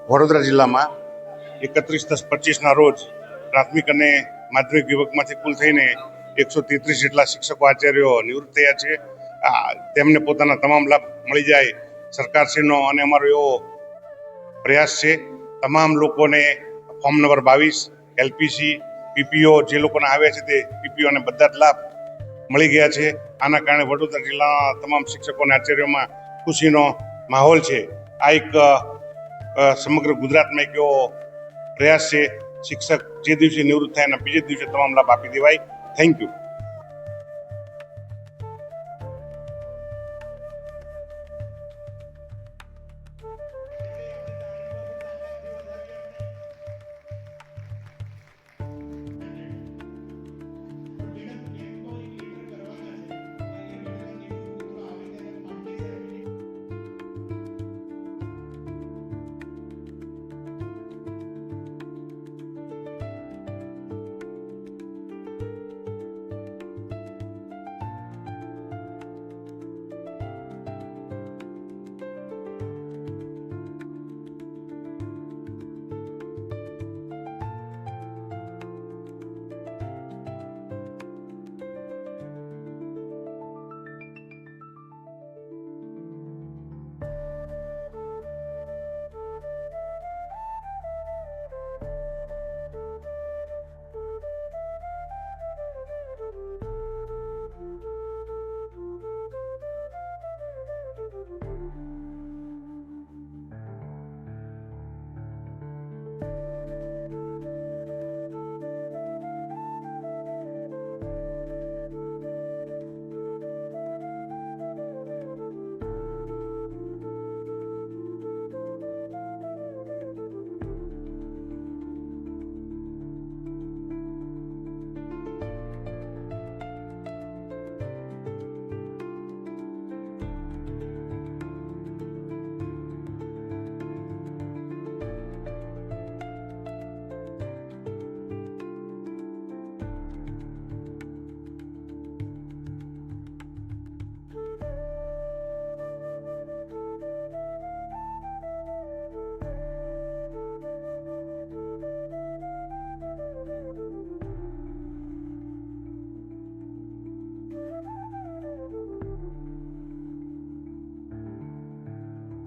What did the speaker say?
વડોદરા જિલ્લામાં 31/10/25ના રોજ પ્રાથમિક અને માધ્યમિક વિભાગમાંથી કુલ થઈને 133 જેટલા શિક્ષકો આચાર્યો નિવૃત્ત થયા છે. તેમને પોતાના તમામ લાભ મળી જાય સરકારશ્રીનો અને અમારો એવો પ્રયાસ છે. તમામ લોકોને ફોર્મ નંબર 22 એલપીસી પીપીઓ જે લોકોને આવ્યા છે તે પીપીઓને બધા જ લાભ મળી ગયા છે. આના કારણે વડોદરા જિલ્લાના તમામ શિક્ષકો અને આચાર્યોમાં ખુશીનો માહોલ છે. આ એક સમગ્ર ગુજરાતમાં એક એવો પ્રયાસ છે. શિક્ષક જે દિવસે નિવૃત્ત થાય એના બીજે દિવસે તમામ લાભ આપી દેવાય. Thank you.